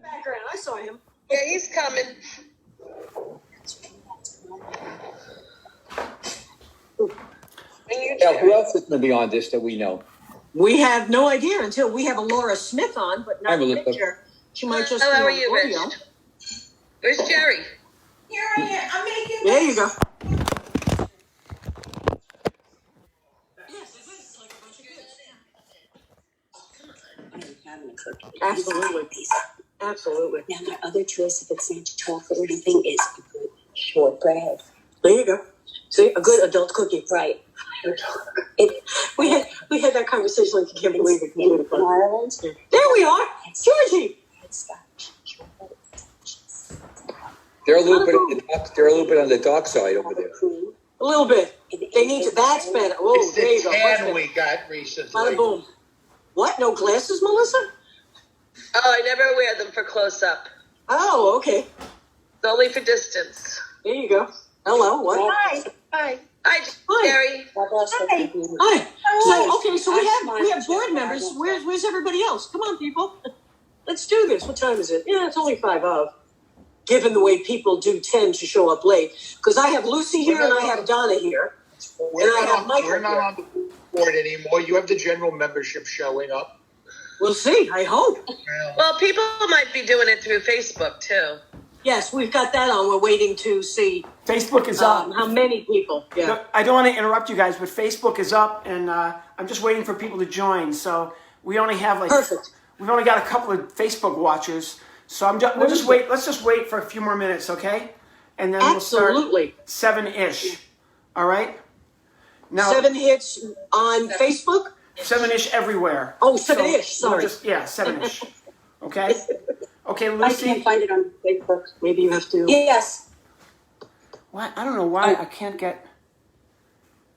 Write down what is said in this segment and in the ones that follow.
background. I saw him. Yeah, he's coming. Yeah, who else is going to be on this that we know? We have no idea until we have a Laura Smith on, but not a picture. She might just be how are on you, audio. Rich? Where's Jerry? Here I am. I'm making. There you go. Absolutely. Absolutely. Now, my other choice, if it's not chocolate or anything, is a good shortbread. There you go. See, a good adult cookie. Right. We had that conversation like you can't believe it. In Ireland. There we are, Georgie. It's got They're a little bit on the dark side over there. A little bit. They need to. That's better. Oh, It's there you the go. tan we got recently. Bada boom. What? No glasses, Melissa? Oh, I never wear them for close up. Oh, okay. It's only for distance. There you go. Hello. What? Hi. Hi. Hi, Jerry. Hi. So okay, so we have board members. Where's everybody else? Come on, people. Let's do this. What time is it? Yeah, it's only 5 of. Given the way people do tend to show up late, because I have Lucy here and I have Donna here, We're not on the board anymore. You have the general membership showing up. We'll see. I hope. Well, people might be doing it through Facebook too. Yes, we've got that on. We're waiting to see Facebook is up. how many people. Yeah. No, I don't want to interrupt you guys, but Facebook is up, and I'm just waiting for people to join. So we only have Perfect. We've only got a couple of Facebook watchers. So we'll just wait. Let's just wait for a few more minutes, okay? And then Absolutely. We'll start 7-ish. All right. Now 7 hits on Facebook. 7-ish everywhere. Oh, 7-ish. So Sorry. 7-ish. Okay. Okay, Lucy. I can't find it on Facebook. Maybe you have to. Yes. What? I don't know why I can't get.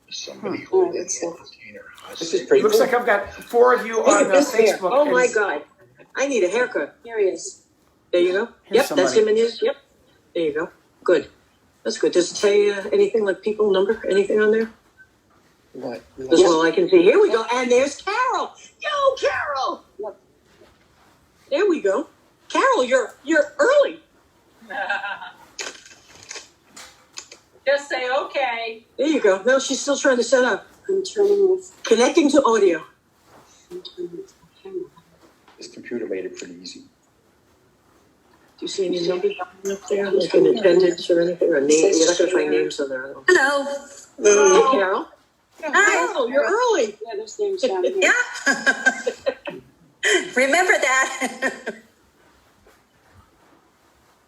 Somebody holding Let's a see. container. This is pretty Looks cool. like I've got 4 of you on Facebook. Oh and my God! I need a haircut. Here he is. There you go. Here's Yep, that's somebody. him and his. Yep. There you go. Good. That's good. Does it tell you anything like people number? Anything on there? What? That's all I can see. Here we go. And there's Carol. Yo, Carol. Yep. There we go. Carol, you're early. Just say okay. There you go. No, she's still trying to set up. I'm turning this. Connecting to audio. I'm turning this camera. This computer made it pretty easy. Do you see any numbers up there? Like an attendance or anything? Or name? You're not going to find names on there. I don't. Hello. Hey, Carol. Hi. Carol, you're early. Yeah, there's names down here. Yeah. Remember that.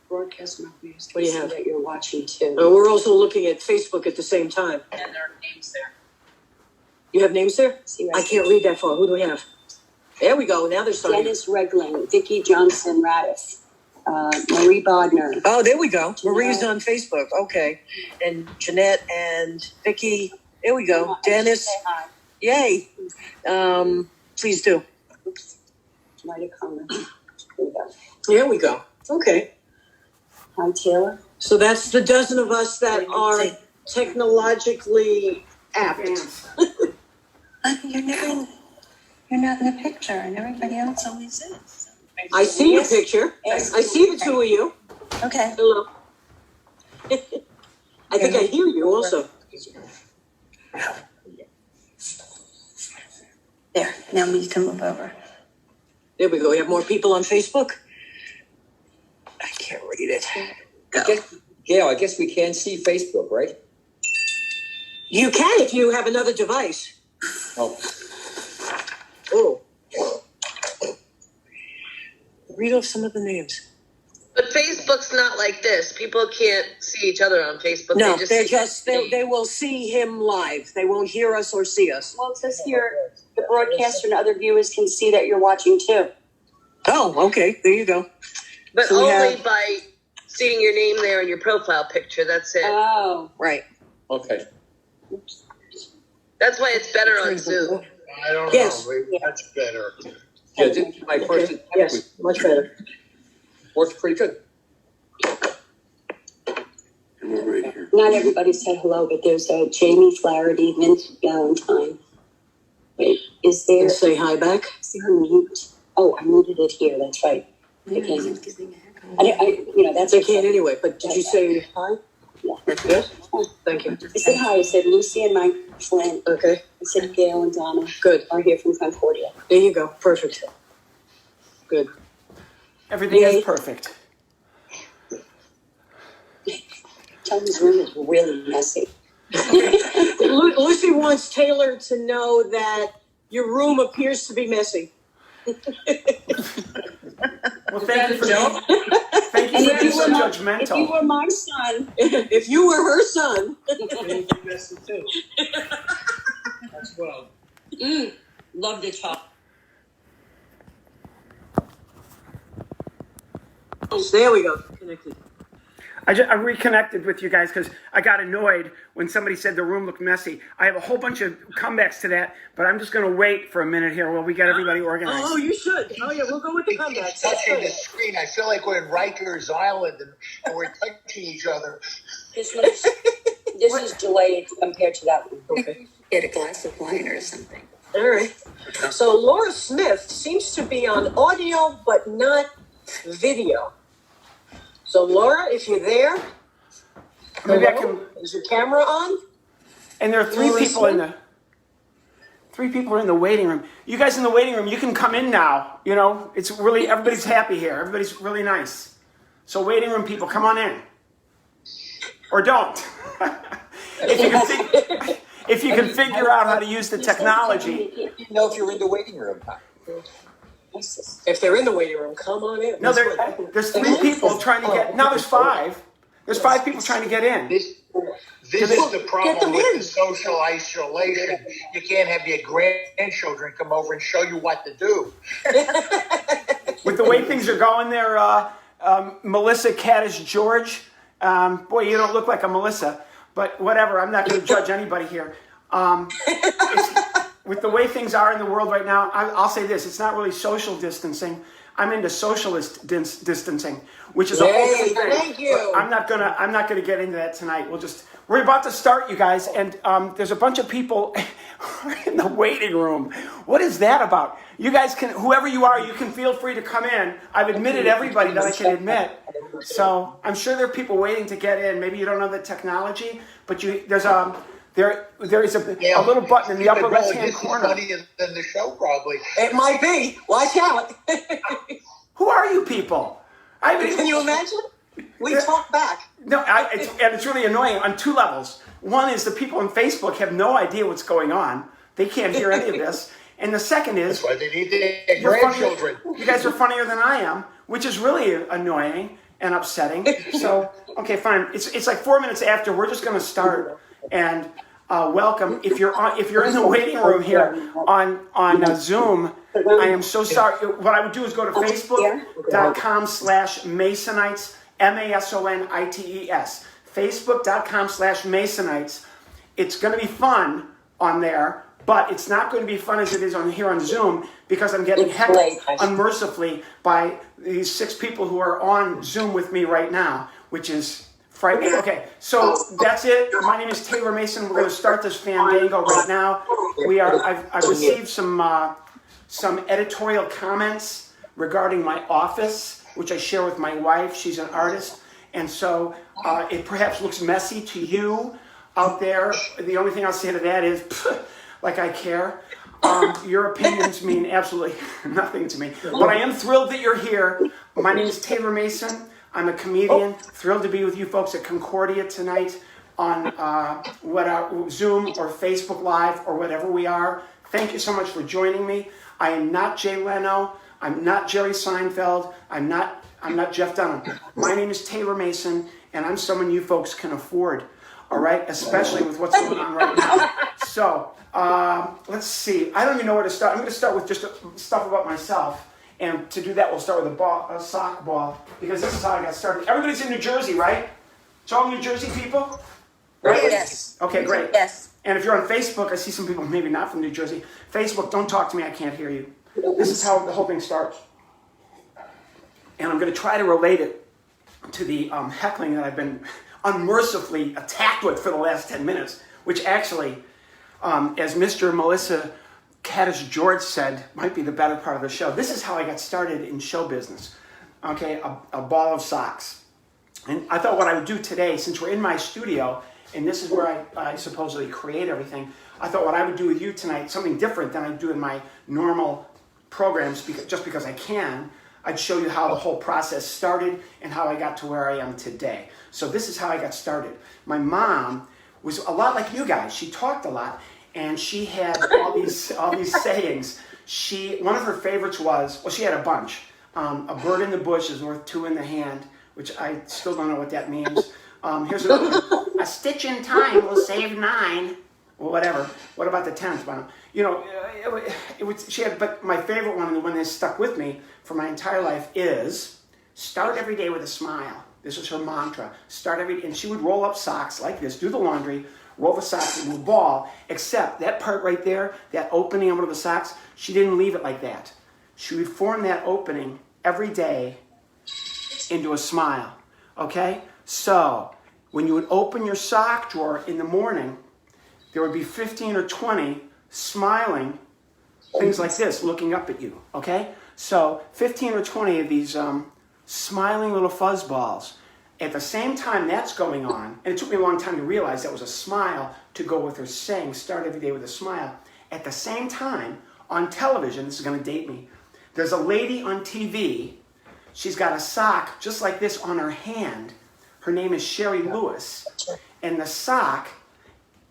Broadcast markers. What do you have? That you're watching too. We're also looking at Facebook at the same time. And there are names there. You have names there? See I right can't read that far. Who do we have? There we go. Now they're starting. Dennis Regling, Vicki Johnson Radiff, Marie Bodner. Oh, there we go. Jeanette. Marie's on Facebook. Okay. And Jeanette and Vicky. There we go. Dennis. Say hi. Yay. Please do. Oops. Write a comment. There we go. There we go. Okay. Hi, Taylor. So that's the dozen of us that are technologically apt. You're not in the picture, and everybody else always is. I see your picture. I see the two of you. Okay. Hello. I think I hear you also. There. Now we can move over. There we go. We have more people on Facebook. I can't read it. I guess we can see Facebook, right? You can if you have another device. Oh, Oh. Read off some of the names. But Facebook's not like this. People can't see each other on Facebook. No, see they will see him live. They won't hear us or see us. Well, it says here the broadcaster and other viewers can see that you're watching too. Oh, okay. There you go. But So we only have- by seeing your name there in your profile picture. That's it. Oh. Right. okay. Oops. That's why it's better on Zoom. I don't Yes. know. Maybe that's better. Yeah, this is my first attempt. Yes, much better. Works pretty good. Not everybody said hello, but there's a Jamie Flaherty, Vince Valentine. Wait, is there? And say hi back. Is there a mute? Oh, I muted it here. That's right. They can't. That's They can't anyway, but did you say hi? Yeah. Yes? Thank you. I said hi. I said Lucy and Mike Flynn. Okay, I said Gail and Donna good. are here from Concordia. There you go. Perfect. Good. Everything Yay. is perfect. Tell them this room is really messy. Lucy wants Taylor to know that your room appears to be messy. Well, thank you for thank you for being so If you judgmental. were my son, If you were her son. Messy too. As well. love to talk. There we go. Connected. I reconnected with you guys because I got annoyed when somebody said the room looked messy. I have a whole bunch of comebacks to that, but I'm just going to wait for a minute here while we get everybody organized. Oh, you should. Oh, yeah, we'll go with the comeback. Keep touching the screen. I feel like we're in Rikers Island and we're touching each other. This is delayed compared to that one. Okay. Get a glass of wine or something. All right. So Laura Smith seems to be on audio, but not video. So Laura, if you're there, Maybe I hello? can. Is your camera on? And there are three people in the. Three people are in the waiting room. You guys in the waiting room, you can come in now. You know, it's really everybody's happy here. Everybody's really nice. So waiting room people, come on in. Or don't. If you can figure out how to use the technology. You know if you're in the waiting room. Huh? If they're in the waiting room, come on in. No, there's three people trying to get. Now there's five. There's five people trying to get in. This is the problem with the social isolation. You can't have your grandchildren come over and show you what to do. With the way things are going there, Melissa Caddish George. Boy, you don't look like a Melissa, but whatever. I'm not going to judge anybody here. With the way things are in the world right now, I'll say this: it's not really social distancing. I'm into socialist distancing, which is a whole different thing. Thank you. I'm not gonna get into that tonight. We're about to start, you guys, and there's a bunch of people in the waiting room. What is that about? You guys can, whoever you are, you can feel free to come in. I've admitted everybody that I can admit. So I'm sure there are people waiting to get in. Maybe you don't know the technology, but there is a little button in the upper left-hand corner. Funnier than the show, probably. It might be. Watch out. Who are you people? Can you imagine? We talk back. No, it's really annoying on two levels. One is the people on Facebook have no idea what's going on. They can't hear any of this. And the second is, That's why they need their grandchildren. you guys are funnier than I am, which is really annoying and upsetting. So, okay, fine. It's like 4 minutes after. We're just going to start and welcome. If you're in the waiting room here on Zoom, I am so sorry. What I would do is go to facebook.com/Masonites, MASONITES, facebook.com/Masonites. It's going to be fun on there, but it's not going to be fun as it is here on Zoom because I'm getting heckled unmercifully by these 6 people who are on Zoom with me right now, which is frightening. Okay, so that's it. My name is Taylor Mason. We're going to start this fandango right now. I've received some editorial comments regarding my office, which I share with my wife. She's an artist, and so it perhaps looks messy to you out there. The only thing I'll say to that is, like I care. Your opinions mean absolutely nothing to me. But I am thrilled that you're here. My name is Taylor Mason. I'm a comedian. Thrilled to be with you folks at Concordia tonight on Zoom or Facebook Live or whatever we are. Thank you so much for joining me. I am not Jay Leno. I'm not Jerry Seinfeld. I'm not Jeff Dunham. My name is Taylor Mason, and I'm someone you folks can afford. All right, especially with what's going on right now. So let's see. I don't even know where to start. I'm going to start with just stuff about myself. And to do that, we'll start with a sock ball, because this is how I got started. Everybody's in New Jersey, right? It's all New Jersey people? Right? Yes. Okay, great. Yes. And if you're on Facebook, I see some people maybe not from New Jersey. Facebook, don't talk to me. I can't hear you. This is how the whole thing starts. And I'm going to try to relate it to the heckling that I've been unmercifully attacked with for the last 10 minutes, which actually, as Mr. Melissa Caddish George said, might be the better part of the show. This is how I got started in show business. okay, a ball of socks. And I thought what I would do today, since we're in my studio, and this is where I supposedly create everything, I thought what I would do with you tonight, something different than I do in my normal programs, just because I can. I'd show you how the whole process started and how I got to where I am today. So this is how I got started. My mom was a lot like you guys. She talked a lot, and she had all these sayings. One of her favorites was, well, she had a bunch. A bird in the bush is worth two in the hand, which I still don't know what that means. Here's another one. A stitch in time will save 9. Well, whatever. What about the 10th one? You know, but my favorite one, and the one that stuck with me for my entire life, is start every day with a smile. This was her mantra. Start every day, and she would roll up socks like this, do the laundry, roll the socks into a ball, except that part right there, that opening of one of the socks, she didn't leave it like that. She would form that opening every day into a smile, okay? So, when you would open your sock drawer in the morning, there would be 15 or 20 smiling things like this, looking up at you, okay? So, 15 or 20 of these smiling little fuzz balls. At the same time that's going on, and it took me a long time to realize that was a smile to go with her saying, start every day with a smile. At the same time, on television, this is going to date me, there's a lady on TV, she's got a sock just like this on her hand. Her name is Sherry Lewis, and the sock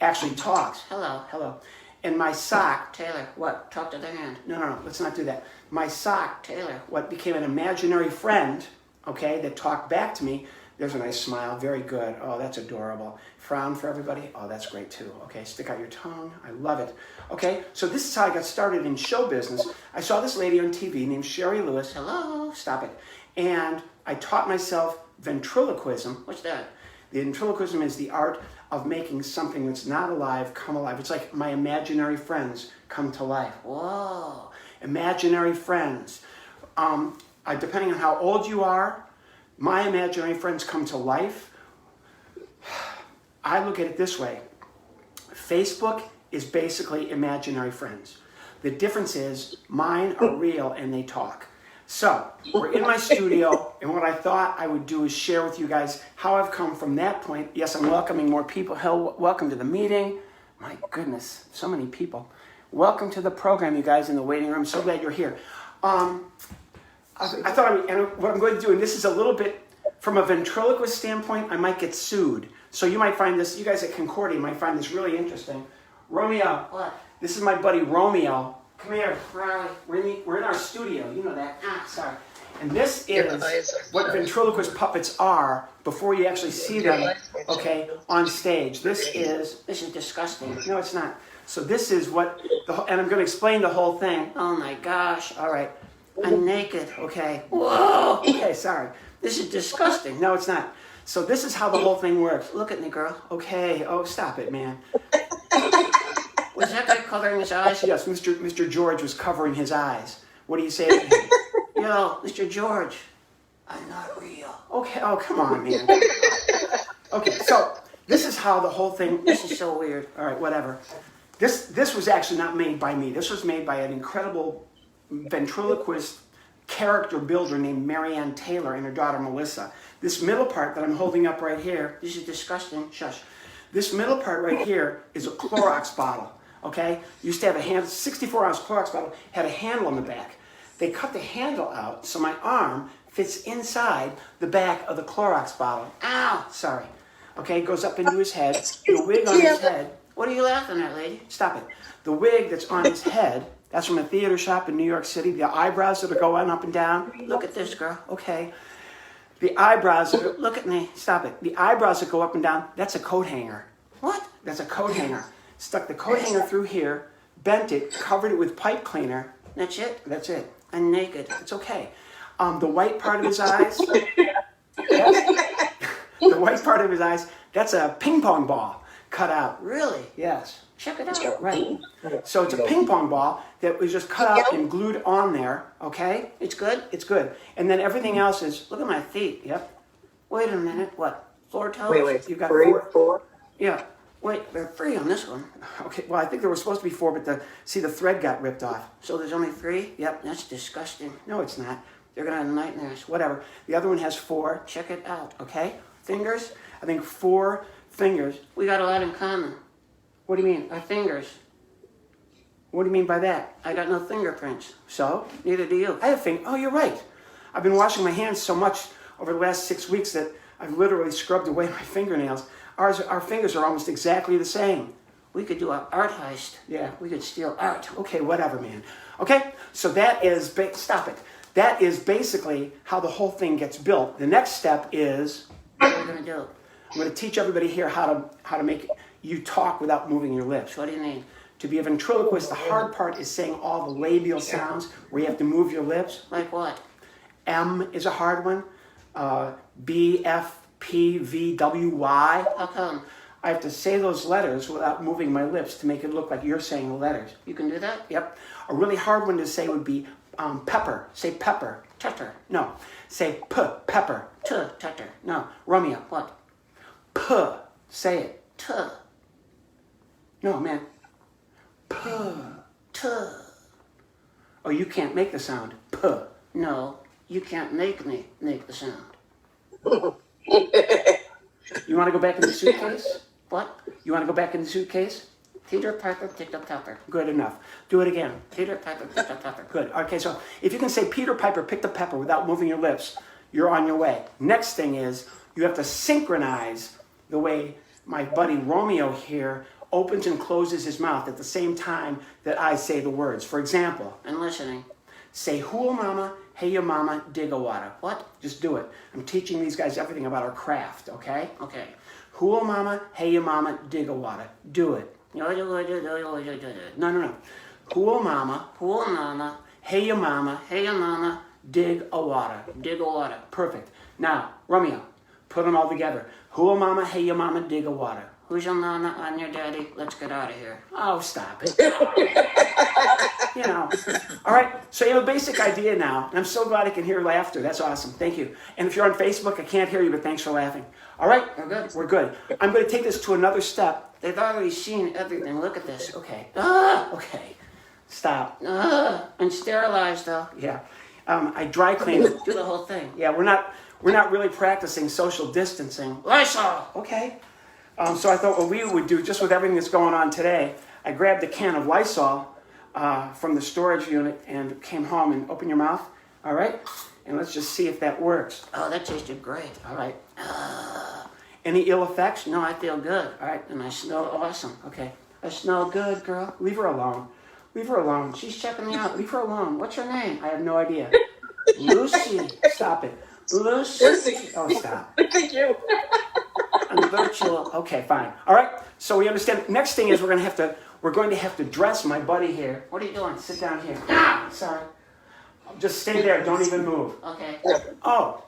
actually talks. Hello, hello. And my sock, Taylor, what? Talk to the hand. No, let's not do that. My sock, Taylor, what became an imaginary friend, okay, that talked back to me. There's a nice smile, very good. Oh, that's adorable. Frown for everybody. Oh, that's great too. Okay, stick out your tongue. I love it. Okay, so this is how I got started in show business. I saw this lady on TV named Sherry Lewis. Hello, stop it. And I taught myself ventriloquism. What's that? The ventriloquism is the art of making something that's not alive come alive. It's like my imaginary friends come to life. Whoa, imaginary friends. Depending on how old you are, my imaginary friends come to life. I look at it this way. Facebook is basically imaginary friends. The difference is mine are real and they talk. So, we're in my studio, and what I thought I would do is share with you guys how I've come from that point. Yes, I'm welcoming more people. Hell, welcome to the meeting. My goodness, so many people. Welcome to the program, you guys in the waiting room. So glad you're here. I thought, and what I'm going to do, and this is a little bit, from a ventriloquist standpoint, I might get sued. So you might find this, you guys at Concordia might find this really interesting. Romeo. What? This is my buddy Romeo. Come here, Riley. We're in our studio. You know that. Sorry. And this is what ventriloquist puppets are before you actually see them, okay, on stage. This is disgusting. No, it's not. So this is what, and I'm going to explain the whole thing. Oh my gosh. All right. I'm naked. Okay. Whoa. Okay, sorry. This is disgusting. No, it's not. So this is how the whole thing works. Look at me, girl. Okay. Oh, stop it, man. Was that guy covering his eyes? Yes, Mr. George was covering his eyes. What do you say to him? Yo, Mr. George, I'm not real. Okay, oh, come on, man. Okay, so this is how the whole thing, this is so weird. All right, whatever. This was actually not made by me. This was made by an incredible ventriloquist character builder named Marianne Taylor and her daughter Melissa. This middle part that I'm holding up right here, this is disgusting, shush. This middle part right here is a Clorox bottle. Okay, used to have a 64-ounce Clorox bottle, had a handle on the back. They cut the handle out so my arm fits inside the back of the Clorox bottle. Ow! Sorry. Okay, goes up into his head. The wig on his head. What are you laughing at, lady? Stop it. The wig that's on his head, that's from a theater shop in New York City. The eyebrows that are going up and down. Look at this, girl. Okay. The eyebrows, look at me. Stop it. The eyebrows that go up and down, that's a coat hanger. What? That's a coat hanger. Stuck the coat hanger through here, bent it, covered it with pipe cleaner. That's it? That's it. I'm naked. It's okay. The white part of his eyes, the white part of his eyes, that's a ping pong ball cut out. Really? Yes. Check it out. Right. So it's a ping pong ball that was just cut out and glued on there. Okay? It's good? It's good. And then everything else is, look at my feet. Yep. Wait a minute. What? 4 toes? Wait. You've got four? Yeah. Wait, they're 3 on this one. Okay, well, I think there were supposed to be 4, but the thread got ripped off. So there's only 3? Yep, that's disgusting. No, it's not. They're going to have nightmares. Whatever. The other one has 4. Check it out, okay? Fingers. I think 4 fingers. We got a lot in common. What do you mean? Our fingers. What do you mean by that? I got no fingerprints. So? Neither do you. I have fingers. Oh, you're right. I've been washing my hands so much over the last 6 weeks that I've literally scrubbed away my fingernails. Our fingers are almost exactly the same. We could do an art heist. Yeah, we could steal art. Okay, whatever, man. Okay, so that is, stop it. That is basically how the whole thing gets built. The next step is, what are we going to do? I'm going to teach everybody here how to make you talk without moving your lips. What do you mean? To be a ventriloquist, the hard part is saying all the labial sounds where you have to move your lips. Like what? M is a hard one. B, F, P, V, W, Y. How come? I have to say those letters without moving my lips to make it look like you're saying the letters. You can do that? Yep. A really hard one to say would be pepper. Say pepper. Tutter. No. Say pepper. Tutter. No. Romeo. What? P. Say it. T. No, man. P. T. Oh, you can't make the sound. P. No. You can't make me make the sound. You want to go back in the suitcase? What? You want to go back in the suitcase? Peter Piper picked up pepper. Good enough. Do it again. Peter Piper picked up pepper. Good. Okay, so if you can say Peter Piper picked up pepper without moving your lips, you're on your way. Next thing is you have to synchronize the way my buddy Romeo here opens and closes his mouth at the same time that I say the words. For example, I'm listening. Say, "Hoo mama, hey your mama, dig a water." What? Just do it. I'm teaching these guys everything about our craft, okay? Okay. "Hoo mama, hey your mama, dig a water." Do it. No. "Hoo mama, hey your mama, dig a water." Dig a water. Perfect. Now, Romeo, put them all together. "Hoo mama, hey your mama, dig a water." Who's your mama? I'm your daddy. Let's get out of here. Oh, stop it. You know. All right. So you have a basic idea now. And I'm so glad I can hear laughter. That's awesome. Thank you. And if you're on Facebook, I can't hear you, but thanks for laughing. All right. We're good. We're good. I'm going to take this to another step. They've already seen everything. Look at this. Okay. Okay. Stop. And sterilized, though. Yeah. I dry cleaned it. Do the whole thing. Yeah. We're not really practicing social distancing. Lysol. Okay. So I thought what we would do, just with everything that's going on today, I grabbed a can of Lysol from the storage unit and came home and open your mouth, all right? And let's just see if that works. Oh, that tasted great. All right. Any ill effects? No, I feel good. All right, and I smell awesome. Okay. I smell good, girl. Leave her alone. Leave her alone. She's checking me out. Leave her alone. What's your name? I have no idea. Lucy. Stop it. Lucy. Oh, stop. Thank you. And virtual. Okay, fine. All right. So we understand. Next thing is we're going to have to dress my buddy here. What are you doing? Sit down here. Ah, sorry. Just stay there. Don't even move. Okay. Oh,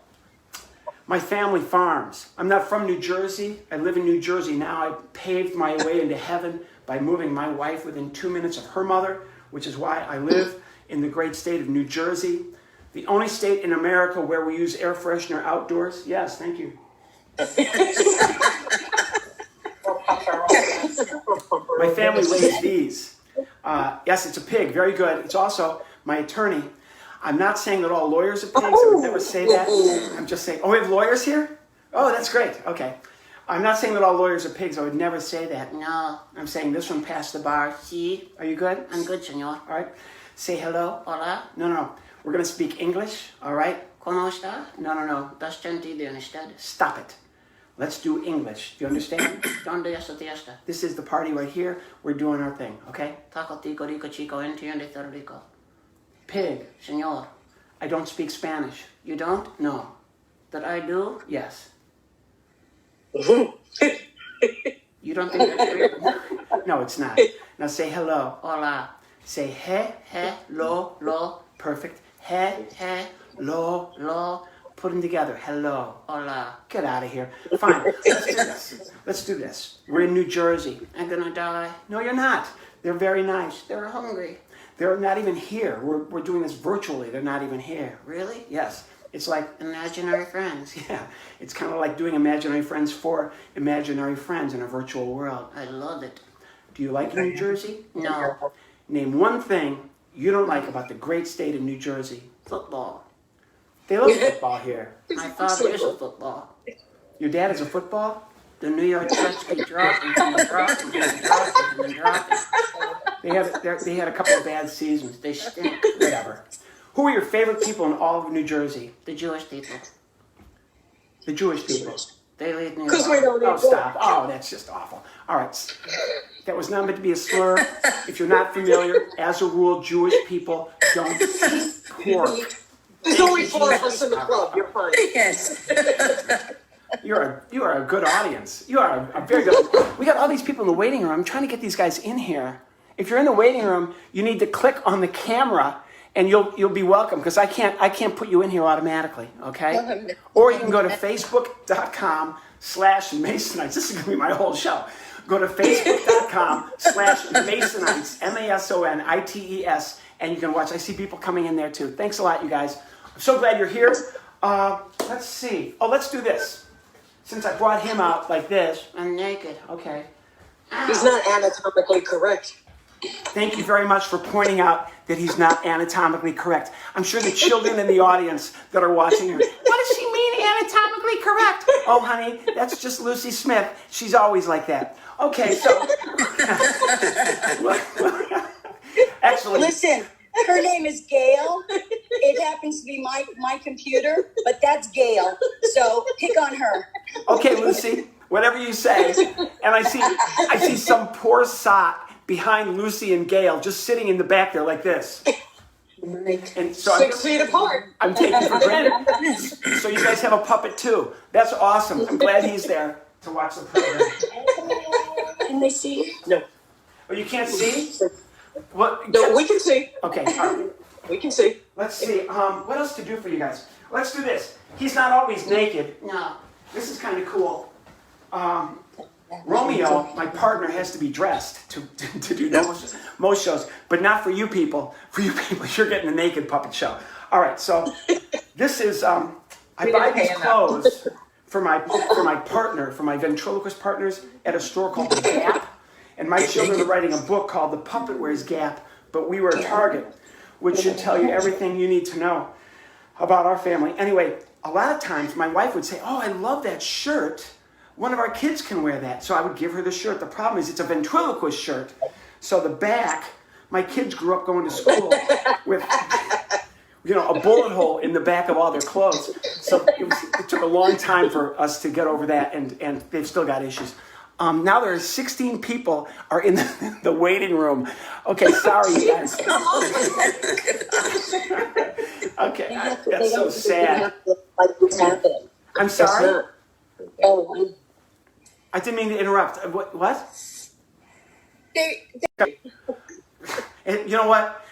my family farms. I'm not from New Jersey. I live in New Jersey now. I paved my way into heaven by moving my wife within 2 minutes of her mother, which is why I live in the great state of New Jersey, the only state in America where we use air freshener outdoors. Yes, thank you. My family raised these. Yes, it's a pig. Very good. It's also my attorney. I'm not saying that all lawyers are pigs. I would never say that. I'm just saying. Oh, we have lawyers here? Oh, that's great. Okay. I'm not saying that all lawyers are pigs. I would never say that. No. I'm saying this one passed the bar. See? Are you good? I'm good, senor. All right. Say hello. Hola. No. We're going to speak English. All right. ¿Cómo está? No. Das sentido usted. Stop it. Let's do English. Do you understand? ¿Dónde es la fiesta? This is the party right here. We're doing our thing, okay? Taco tico rico chico entiende todo rico. Pig, señor. I don't speak Spanish. You don't? No. That I do? Yes. You don't think that's weird? No, it's not. Now say hello. Hola. Say he, lo. Perfect. He, lo. Put them together. Hello. Hola. Get out of here. Fine. Let's do this. We're in New Jersey. I'm gonna die. No, you're not. They're very nice. They're hungry. They're not even here. We're doing this virtually. They're not even here. Really? Yes. It's like imaginary friends. Yeah. It's kind of like doing imaginary friends for imaginary friends in a virtual world. I love it. Do you like New Jersey? No. Name one thing you don't like about the great state of New Jersey. Football. They love football here. My father is a football. Your dad is a football? The New York Jets keep dropping and dropping and dropping and dropping. They had a couple of bad seasons. They stink. Whatever. Who are your favorite people in all of New Jersey? The Jewish people. The Jewish people. They leave me alone. Because we don't need stop. Oh, that's just awful. All right. That was not meant to be a slur. If you're not familiar, as a rule, Jewish people don't eat pork. There's only 4 of us in the club. You're fine. Yes. You are a good audience. You are a very good. We got all these people in the waiting room. I'm trying to get these guys in here. If you're in the waiting room, you need to click on the camera, and you'll be welcome because I can't put you in here automatically. Okay? Or you can go to facebook.com/Masonites. This is going to be my whole show. Go to facebook.com/Masonites, MASONITES, and you can watch. I see people coming in there too. Thanks a lot, you guys. I'm so glad you're here. Let's see. Oh, let's do this. Since I brought him out like this, I'm naked. Okay. He's not anatomically correct. Thank you very much for pointing out that he's not anatomically correct. I'm sure the children in the audience that are watching him, what does she mean anatomically correct? Oh, honey, that's just Lucy Smith. She's always like that. Okay, so... Excellent. Listen, her name is Gail. It happens to be my computer, but that's Gail. So pick on her. Okay, Lucy, whatever you say. And I see some poor sot behind Lucy and Gail just sitting in the back there like this. And so 6 feet apart. I'm taking for granted. So you guys have a puppet too. That's awesome. I'm glad he's there to watch the program. Can they see? No. Oh, you can't see? What? No, we can see. Okay, all right. We can see. Let's see. What else to do for you guys? Let's do this. He's not always naked. No. This is kind of cool. Romeo, my partner, has to be dressed to do most shows, but not for you people. For you people, you're getting a naked puppet show. All right, so this is I buy these clothes for my partner, for my ventriloquist partners at a store called The Gap, and my children are writing a book called The Puppet Wears Gap, but we were a Target, which should tell you everything you need to know about our family. Anyway, a lot of times my wife would say, "Oh, I love that shirt. One of our kids can wear that." So I would give her the shirt. The problem is it's a ventriloquist shirt. So the back, my kids grew up going to school with, a bullet hole in the back of all their clothes. So it took a long time for us to get over that, and they've still got issues. Now there are 16 people are in the waiting room. Okay, sorry, you guys. Okay, that's so sad. I'm sorry? Oh, I didn't mean to interrupt. What? And you know what?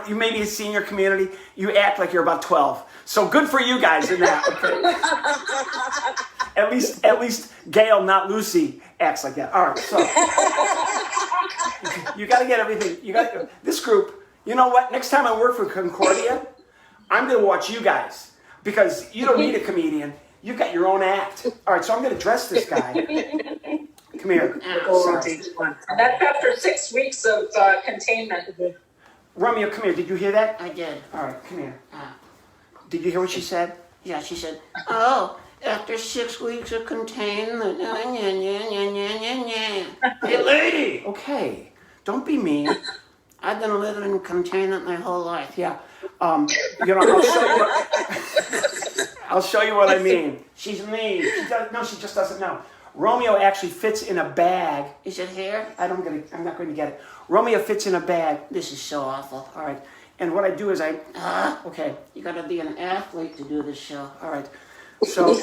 You may be a senior community. You act like you're about 12. So good for you guys in that. Okay. At least Gail, not Lucy, acts like that. All right. So you got to get everything. This group. You know what? Next time I work for Concordia, I'm going to watch you guys because you don't need a comedian. You've got your own act. All right, so I'm going to dress this guy. Come here. Sorry. And that's after 6 weeks of containment. Romeo, come here. Did you hear that? I did. All right, come here. Did you hear what she said? Yeah, she said, "Oh, after 6 weeks of containment." Hey, lady. Okay, don't be mean. I've been living in containment my whole life. Yeah. I'll show you what I mean. She's mean. She just doesn't know. Romeo actually fits in a bag. Is it here? I'm not going to get it. Romeo fits in a bag. This is so awful. All right. And what I do is okay, you got to be an athlete to do this show. All right. So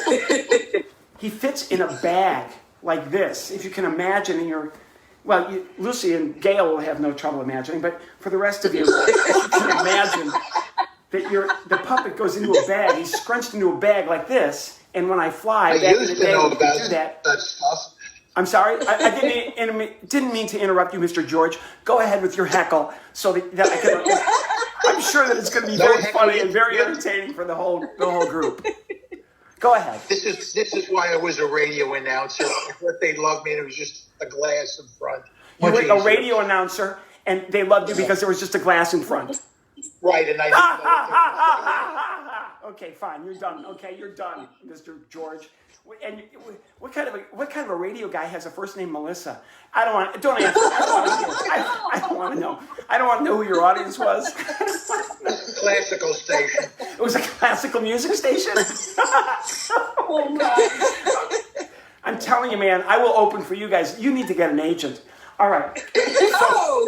he fits in a bag like this. If you can imagine Lucy and Gail will have no trouble imagining, but for the rest of you, you can imagine that the puppet goes into a bag. He's scrunched into a bag like this, and when I fly, back in the day, we could do that. Stuff. I'm sorry, I didn't mean to interrupt you, Mr. George. Go ahead with your heckle, so that I can. I'm sure that it's going to be very funny and very entertaining for the whole group. Go ahead. This is why I was a radio announcer. I thought they loved me, and it was just a glass in front. You were a radio announcer, and they loved you because there was just a glass in front. Right, and I didn't know Okay, fine. You're done. Okay, you're done, Mr. George. And what kind of a radio guy has a first name Melissa? Don't answer. I don't want to know. I don't want to know who your audience was. Classical station. It was a classical music station. Oh my. I'm telling you, man, I will open for you guys. You need to get an agent. All right. So,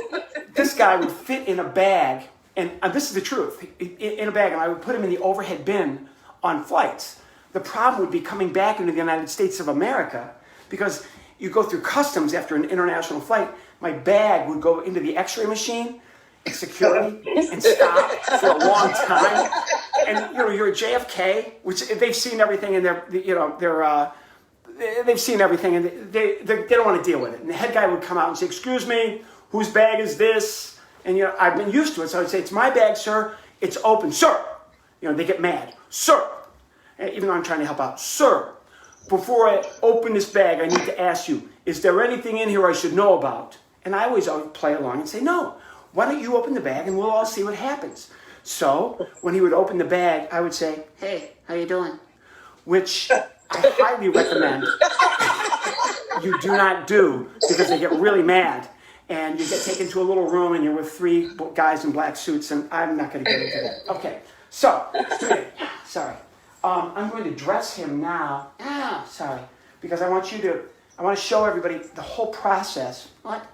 this guy would fit in a bag, and this is the truth, in a bag, and I would put him in the overhead bin on flights. The problem would be coming back into the United States of America, because you go through customs after an international flight. My bag would go into the x-ray machine, security, and stop for a long time. And you're at JFK, which they've seen everything, and they've seen everything, and they don't want to deal with it. And the head guy would come out and say, "Excuse me, whose bag is this?" And I've been used to it, so I'd say, "It's my bag, sir. It's open, sir." They get mad, "Sir," even though I'm trying to help out, "Sir, before I open this bag, I need to ask you, is there anything in here I should know about?" And I always play along and say, "No. Why don't you open the bag and we'll all see what happens?" So when he would open the bag, I would say, "Hey, how you doing?" Which I highly recommend you do not do, because they get really mad and you get taken to a little room and you're with 3 guys in black suits, and I'm not going to get into that. Okay, so, sorry. I'm going to dress him now. Sorry, because I want to show everybody the whole process. What? I'm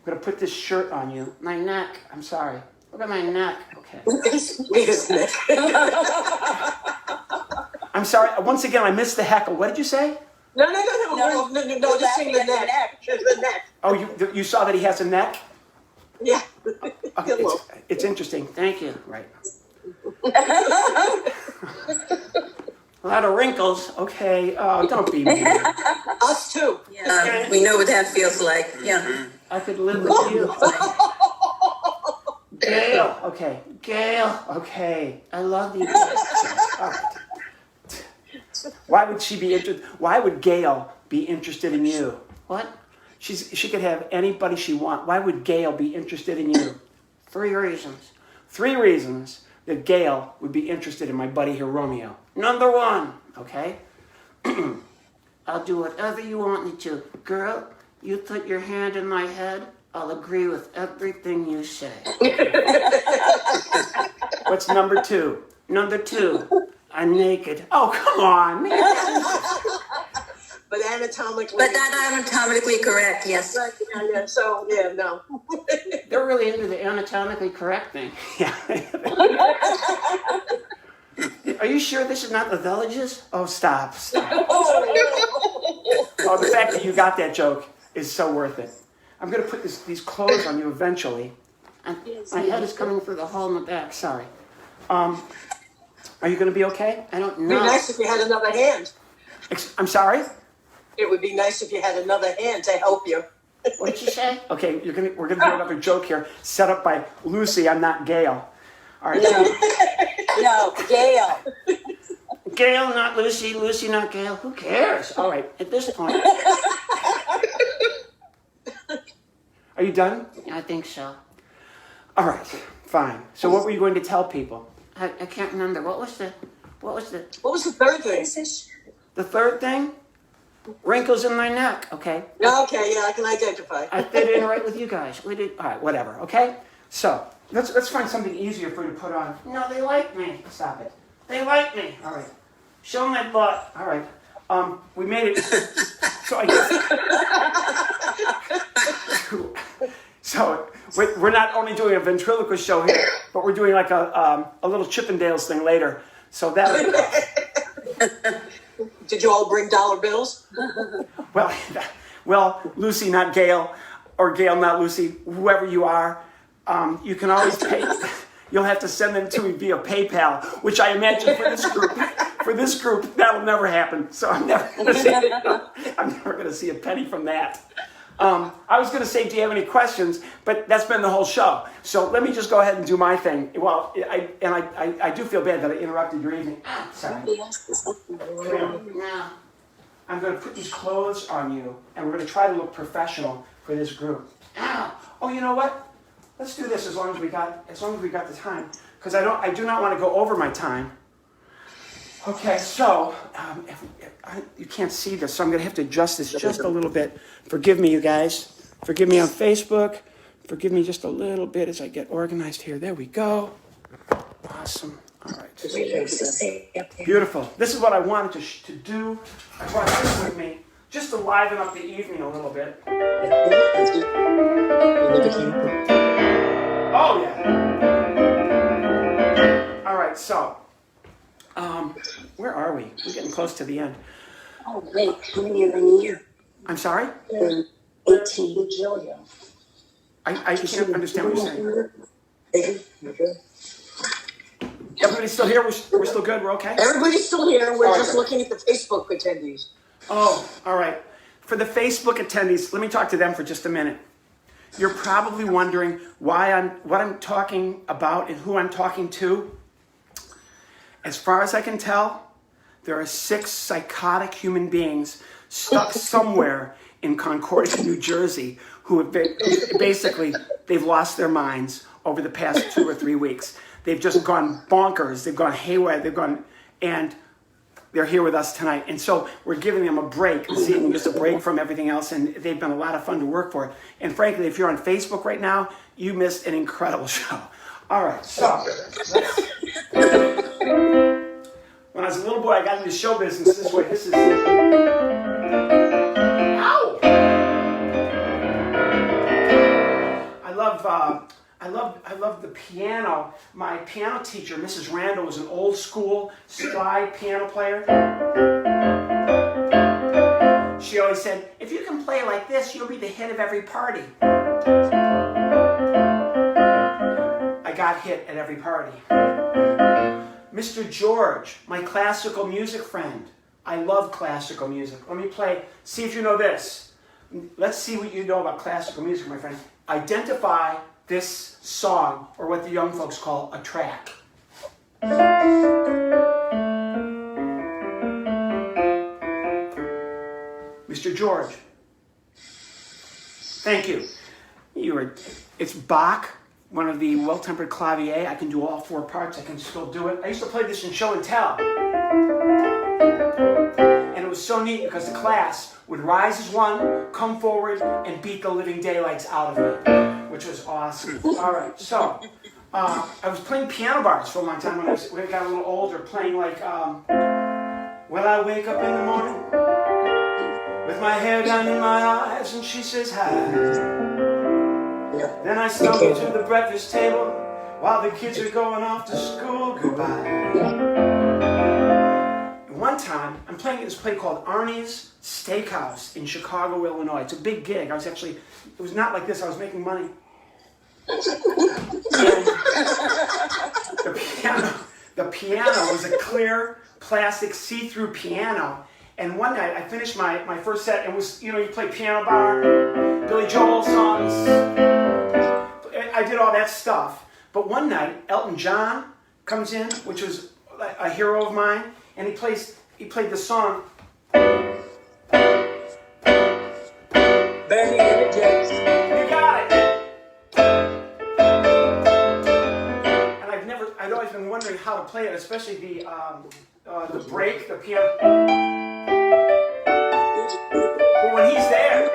going to put this shirt on you. My neck, I'm sorry. Look at my neck. Okay. His neck. I'm sorry. Once again, I missed the heckle. What did you say? No, just saying the neck. The neck. Oh, you saw that he has a neck? Yeah. Okay, it's interesting. Thank you. Right. A lot of wrinkles. Okay. Oh, don't be mean. Us too. Yeah, we know what that feels like. Yeah. I could live with you. Gail. Okay. Gail. Okay. I love you. All right. Why would she be interested? Why would Gail be interested in you? What? She could have anybody she wants. Why would Gail be interested in you? 3 reasons. 3 reasons that Gail would be interested in my buddy here, Romeo. Number 1, okay? I'll do whatever you want me to. Girl, you put your hand in my head, I'll agree with everything you say. What's number 2? Number 2. I'm naked. Oh, come on, man. But anatomically. But that's anatomically correct, yes. Yeah, so, yeah, no. They're really into the anatomically correct thing. Yeah. Are you sure this is not the Villages? Oh, stop. Oh, the fact that you got that joke is so worth it. I'm going to put these clothes on you eventually. And my head is coming through the hole in the back. Sorry. Are you going to be okay? I don't know. It'd be nice if you had another hand. I'm sorry? It would be nice if you had another hand to help you. What did you say? Okay, we're going to do another joke here, set up by Lucy. I'm not Gail. All right. No, Gail. Gail, not Lucy. Lucy, not Gail. Who cares? All right, at this point. Are you done? I think so. All right, fine. So what were you going to tell people? I can't remember. What was the 3rd thing? The 3rd thing? Wrinkles in my neck. Okay. Okay, yeah, I can identify. I fit in right with you guys. We did. All right, whatever. Okay. So let's find something easier for you to put on. No, they like me. Stop it. They like me. All right. Show my butt. All right. We made it. So I guess. So we're not only doing a ventriloquist show here, but we're doing like a little Chippendales thing later. So that. Did you all bring dollar bills? Well, Lucy, not Gail, or Gail, not Lucy, whoever you are, you can always pay. You'll have to send them to me via PayPal, which I imagine for this group, that'll never happen. So I'm never going to see a penny from that. I was going to say, do you have any questions? But that's been the whole show. So let me just go ahead and do my thing. Well, I do feel bad that I interrupted your evening. Sorry. Now, I'm going to put these clothes on you, and we're going to try to look professional for this group. Oh, you know what? Let's do this as long as we got the time, because I do not want to go over my time. Okay, so you can't see this, so I'm going to have to adjust this just a little bit. Forgive me, you guys. Forgive me on Facebook. Forgive me just a little bit as I get organized here. There we go. Awesome. All right. Beautiful. This is what I wanted to do. I brought this with me just to liven up the evening a little bit. Oh, yeah. All right, so, where are we? We're getting close to the end. Oh, wait, how many are in here? I'm sorry? 18. I can't understand what you're saying. Everybody's still here? We're still good? We're okay? Everybody's still here. We're just looking at the Facebook attendees. Oh, all right. For the Facebook attendees, let me talk to them for just a minute. You're probably wondering what I'm talking about and who I'm talking to. As far as I can tell, there are 6 psychotic human beings stuck somewhere in Concordia, New Jersey, who have they've lost their minds over the past 2 or 3 weeks. They've just gone bonkers. They've gone haywire. And they're here with us tonight. And so we're giving them a break, just a break from everything else. And they've been a lot of fun to work for. And frankly, if you're on Facebook right now, you missed an incredible show. All right, so when I was a little boy, I got into show business this way. This is ow! I love the piano. My piano teacher, Mrs. Randall, was an old school stride piano player. She always said, if you can play like this, you'll be the hit of every party. I got hit at every party. Mr. George, my classical music friend. I love classical music. Let me play, see if you know this. Let's see what you know about classical music, my friend. Identify this song, or what the young folks call a track. Mr. George. Thank you. It's Bach, one of the well-tempered clavier. I can do all 4 parts. I can still do it. I used to play this in show and tell. And it was so neat because the class would rise as one, come forward, and beat the living daylights out of me, which was awesome. All right, so I was playing piano bars for a long time when I got a little older, playing like, when I wake up in the morning with my hair down in my eyes and she says hi. Then I stumble to the breakfast table while the kids are going off to school. Goodbye. One time, I'm playing this play called Arnie's Steakhouse in Chicago, Illinois. It's a big gig. It was not like this. I was making money. And the piano was a clear, plastic, see-through piano. And one night, I finished my first set, and it was, you play piano bar, Billy Joel songs. I did all that stuff. But one night, Elton John comes in, which was a hero of mine, and he played the song. Benny and the Jets. You got it. And I'd always been wondering how to play it, especially the break, the piano. But when he's there.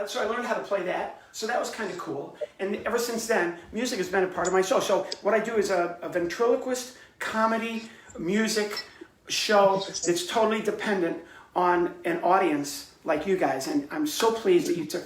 So I learned how to play that. So that was kind of cool. And ever since then, music has been a part of my show. So what I do is a ventriloquist comedy music show that's totally dependent on an audience like you guys. And I'm so pleased that you took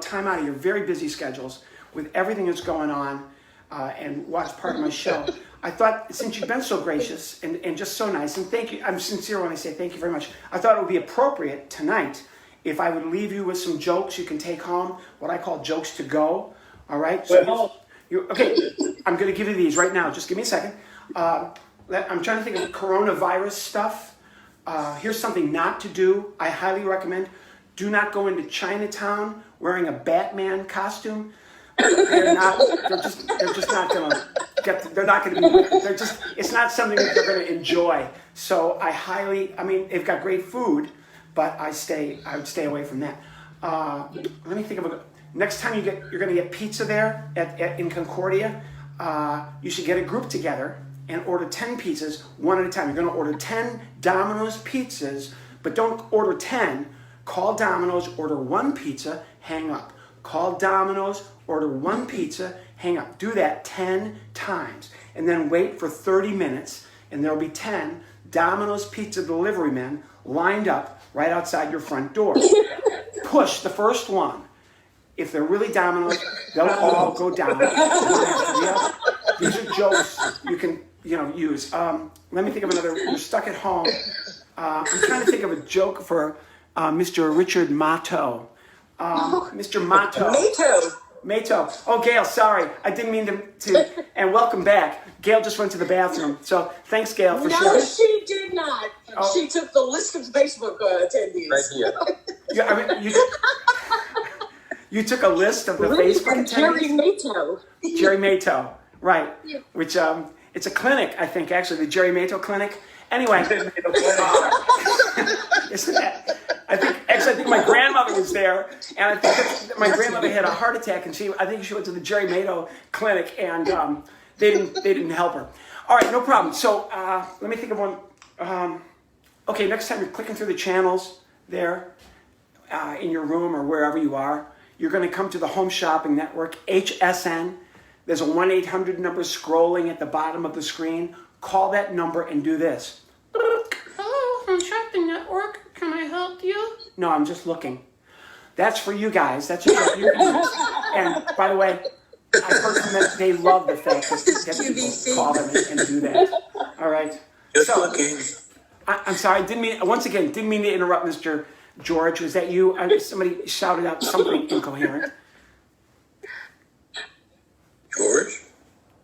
time out of your very busy schedules with everything that's going on and watched part of my show. I thought, since you've been so gracious and just so nice, and thank you, I'm sincere when I say thank you very much, I thought it would be appropriate tonight if I would leave you with some jokes you can take home, what I call jokes to go, all right? So okay, I'm going to give you these right now. Just give me a second. I'm trying to think of coronavirus stuff. Here's something not to do. I highly recommend. Do not go into Chinatown wearing a Batman costume. They're just not going to get, they're not going to be, it's not something that they're going to enjoy. So they've got great food, but I would stay away from that. Let me think of next time you're going to get pizza there in Concordia. you should get a group together and order 10 pizzas one at a time. You're going to order 10 Domino's pizzas, but don't order 10. Call Domino's, order one pizza, hang up. Call Domino's, order one pizza, hang up. Do that 10 times. And then wait for 30 minutes, and there'll be 10 Domino's pizza delivery men lined up right outside your front door. Push the first one. If they're really Domino's, they'll all go down. These are jokes you can use. Let me think of another. You're stuck at home. I'm trying to think of a joke for Mr. Richard Matto. Mr. Matto. Mato. Oh, Gail, sorry. I didn't mean to. And welcome back. Gail just went to the bathroom. So thanks, Gail, for sharing. No, she did not. Oh. She took the list of Facebook attendees. Right here. Yeah, I mean, you took a list of the Facebook attendees? Jerry Mato, right. Yeah. Which, it's a clinic, I think, actually, the Jerry Mato Clinic. Anyway. Isn't that? I think my grandmother was there, and I think that my grandmother had a heart attack, and I think she went to the Jerry Mato Clinic, and they didn't help her. All right, no problem. So let me think of one. Okay, next time you're clicking through the channels there in your room or wherever you are, you're going to come to the Home Shopping Network, HSN. There's a 1-800 number scrolling at the bottom of the screen. Call that number and do this. Hello, Home Shopping Network. Can I help you? No, I'm just looking. That's for you guys. That's just what you can use. And by the way, I heard from them, they love the fact that people call them and do that. All right. Just looking. I'm sorry. Didn't mean to interrupt, Mr. George. Was that you? Somebody shouted out something incoherent. George?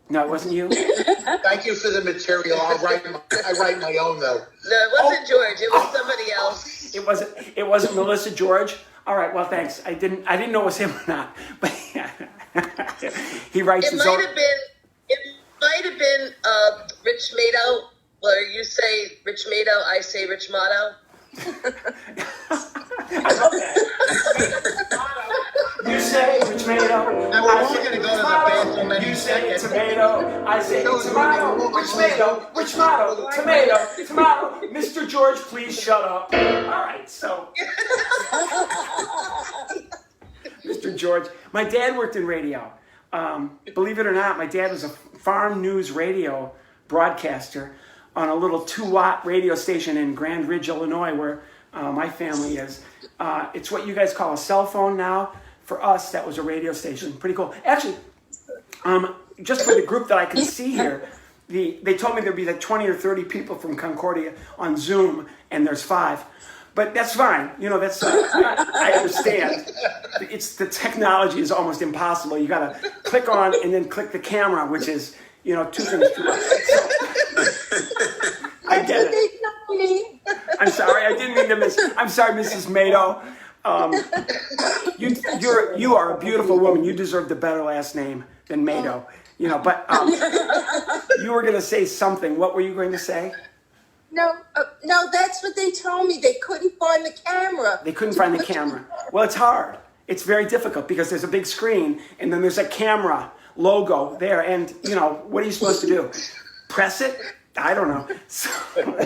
No, it wasn't you. Thank you for the material. I write my own though. No, it wasn't George. It was somebody else. It wasn't Melissa George. All right. Well, thanks. I didn't know it was him or not. But yeah. He writes his own. It might have been Rich Mato, where you say Rich Mato, I say Rich Mato. You say tomato. And we're all going to go to the bathroom and you say tomato. I say tomato. Which tomato? Tomato. Mr. George, please shut up. All right, so. Mr. George, my dad worked in radio. Believe it or not, my dad was a farm news radio broadcaster on a little 2-watt radio station in Grand Ridge, Illinois, where my family is. It's what you guys call a cell phone now. For us, that was a radio station. Pretty cool. Actually, just for the group that I can see here, they told me there'd be like 20 or 30 people from Concordia on Zoom, and there's 5. But that's fine. That's I understand. It's the technology is almost impossible. You got to click on and then click the camera, which is 2 things too much. I get it. I'm sorry. I didn't mean to miss. I'm sorry, Mrs. Mato. You are a beautiful woman. You deserve the better last name than Mato. But you were going to say something. What were you going to say? No, that's what they told me. They couldn't find the camera. They couldn't find the camera. Well, it's hard. It's very difficult because there's a big screen and then there's a camera logo there. And, what are you supposed to do? Press it? I don't know. So,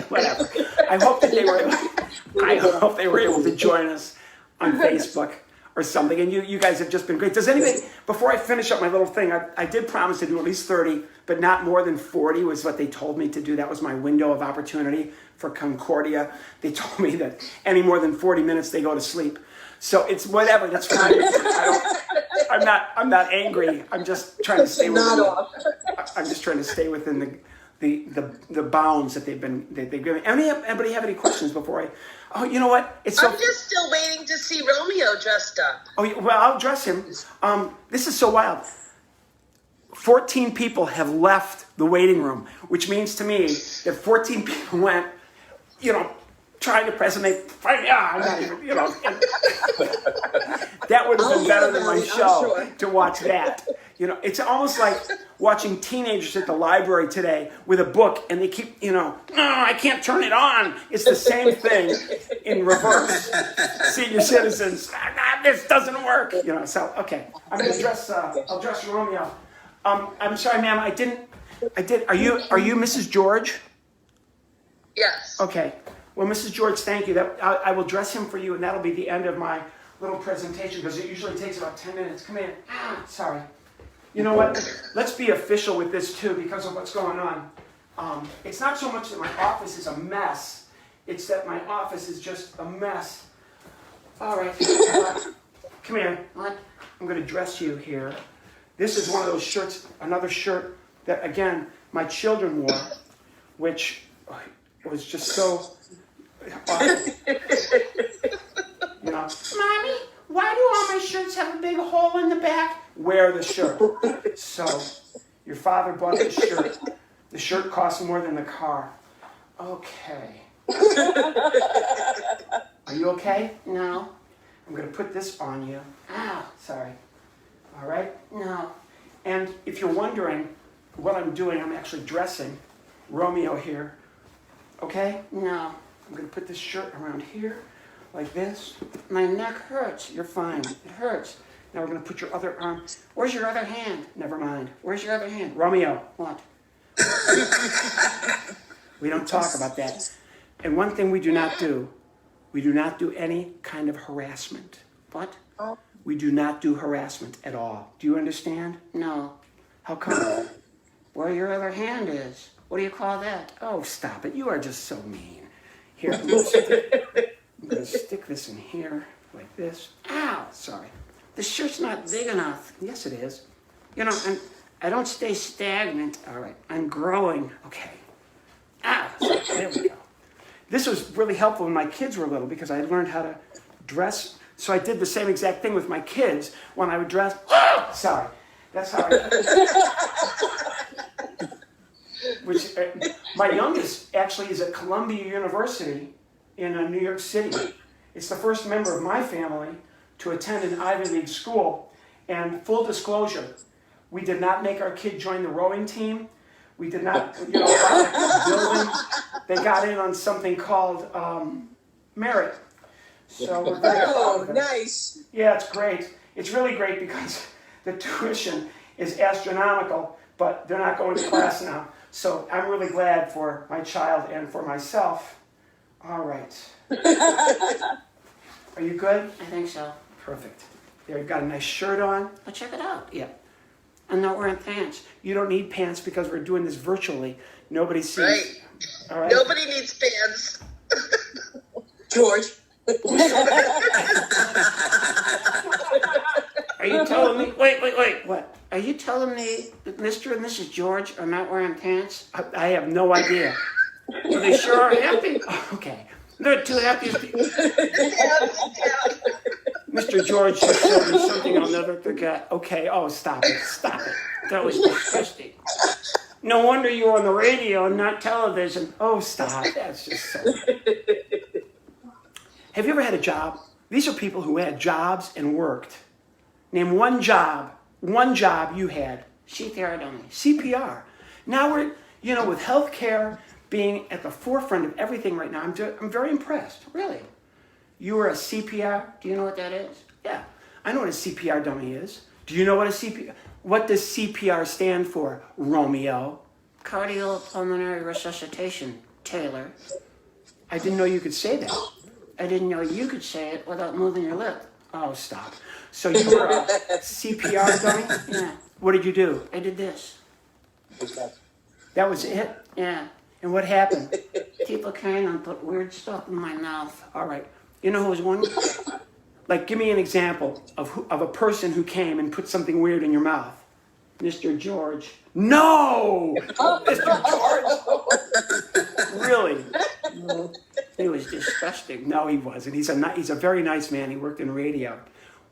whatever. I hope they were able to join us on Facebook or something. And you guys have just been great. Does anybody, before I finish up my little thing, I did promise to do at least 30, but not more than 40 was what they told me to do. That was my window of opportunity for Concordia. They told me that any more than 40 minutes, they go to sleep. So it's whatever. That's fine. I'm not angry. I'm just trying to stay within. I'm just trying to stay within the bounds that they've given. Anybody have any questions before I? Oh, you know what? I'm just still waiting to see Romeo dressed up. Oh, well, I'll dress him. This is so wild. 14 people have left the waiting room, which means to me that 14 people went, trying to press and I'm not even, that would have been better than my show to watch that. It's almost like watching teenagers at the library today with a book and they keep, no, I can't turn it on. It's the same thing in reverse. Senior citizens, this doesn't work. So, okay, I'm going to I'll dress Romeo. I'm sorry, ma'am. I did. Are you Mrs. George? Yes. Okay. Well, Mrs. George, thank you. I will dress him for you, and that'll be the end of my little presentation because it usually takes about 10 minutes. Come in. Sorry. You know what? Let's be official with this too because of what's going on. It's not so much that my office is a mess. It's that my office is just a mess. All right. Come here. What? I'm going to dress you here. This is one of those shirts, another shirt that, again, my children wore, which was just so awesome. You know, Mommy, why do all my shirts have a big hole in the back? Wear the shirt. So, your father bought the shirt. The shirt costs more than the car. Okay. Are you okay? No. I'm going to put this on you. Ow, sorry. All right? No. And if you're wondering what I'm doing, I'm actually dressing Romeo here. Okay? No. I'm going to put this shirt around here, like this. My neck hurts. You're fine. It hurts. Now we're going to put your other arm. Where's your other hand? Never mind. Where's your other hand? Romeo. What? We don't talk about that. And one thing we do not do any kind of harassment. What? We do not do harassment at all. Do you understand? No. How come? Where your other hand is. What do you call that? Oh, stop it. You are just so mean. Here, I'm going to stick this in here, like this. Ow, sorry. The shirt's not big enough. Yes, it is. You know, I don't stay stagnant. All right, I'm growing. Okay. Ow, there we go. This was really helpful when my kids were little because I learned how to dress. So I did the same exact thing with my kids when I would dress. Oh, sorry. That's how my youngest actually is at Columbia University in New York City. It's the first member of my family to attend an Ivy League school. And full disclosure, we did not make our kid join the rowing team. We did not, building. They got in on something called merit. So we're very proud of it. Nice. Yeah, it's great. It's really great because the tuition is astronomical, but they're not going to class now. So I'm really glad for my child and for myself. All right. Are you good? I think so. Perfect. There, you've got a nice shirt on. Oh, check it out. Yeah. I'm not wearing pants. You don't need pants because we're doing this virtually. Nobody sees. Right. All right. Nobody needs pants. George. Are you telling me? Wait. What? Are you telling me that Mr. and Mrs. George are not wearing pants? I have no idea. Well, they sure are happy. Okay. They're two happiest people. Mr. George just showed me something I'll never forget. Okay. Oh, stop it. That was disgusting. No wonder you were on the radio and not television. Oh, stop. That's just so... Have you ever had a job? These are people who had jobs and worked. Name one job you had. CPR dummy. CPR. Now we're, with healthcare being at the forefront of everything right now, I'm very impressed. Really. You were a CPR? Do you know what that is? Yeah. I know what a CPR dummy is. Do you know what what does CPR stand for, Romeo? Cardiopulmonary resuscitation, Taylor. I didn't know you could say that. I didn't know you could say it without moving your lip. Oh, stop. So you were a CPR dummy? Yeah. What did you do? I did this. That was it? Yeah. And what happened? People came and put weird stuff in my mouth. All right. You know who was one? Like, give me an example of a person who came and put something weird in your mouth. Mr. George. No! Mr. George! Really? He was disgusting. No, he wasn't. He's a very nice man. He worked in radio.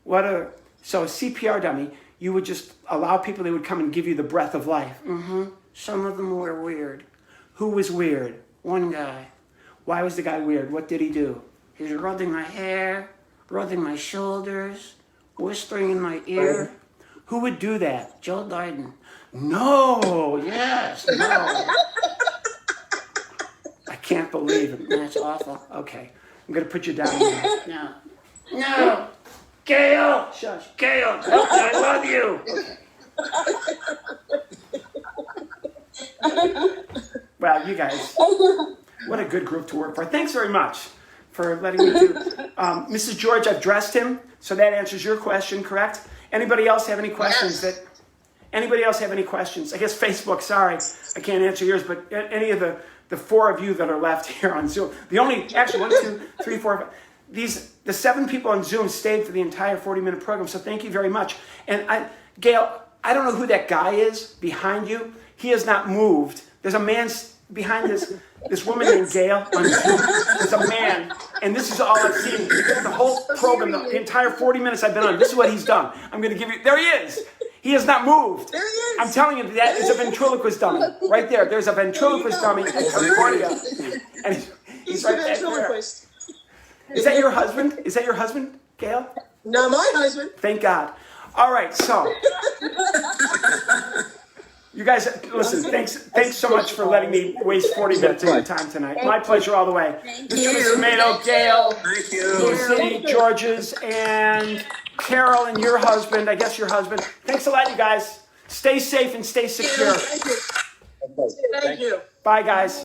So CPR dummy, you would just allow people, they would come and give you the breath of life. Mm-hmm. Some of them were weird. Who was weird? One guy. Why was the guy weird? What did he do? He was rubbing my hair, rubbing my shoulders, whispering in my ear. Who would do that? Joe Biden. No, yes, no. I can't believe it. That's awful. Okay, I'm going to put you down now. No. Gail! Shush. Gail, I love you. Okay. Well, you guys, what a good group to work for. Thanks very much for letting me do. Mrs. George, I've dressed him, so that answers your question, correct? Anybody else have any questions? Yes. Anybody else have any questions? I guess Facebook, sorry, I can't answer yours, but any of the four of you that are left here on Zoom, actually 1, 2, 3, 4, the 7 people on Zoom stayed for the entire 40-minute program, so thank you very much. And Gail, I don't know who that guy is behind you. He has not moved. There's a man behind this woman named Gail on Zoom. There's a man, and this is all I've seen. The whole program, the entire 40 minutes I've been on, this is what he's done. I'm going to give you, there he is. He has not moved. There he is. I'm telling you, that is a ventriloquist dummy. Right there. There's a ventriloquist dummy in California. And he's right back there. Is that your husband? Is that your husband, Gail? Not my husband. Thank God. All right, so you guys, listen, thanks so much for letting me waste 40 minutes of your time tonight. My pleasure all the way. Mr. Tomato, Gail, Lucy, Georges, and Carol, and your husband, I guess your husband. Thanks a lot, you guys. Stay safe and stay secure. Thank you. Bye, guys.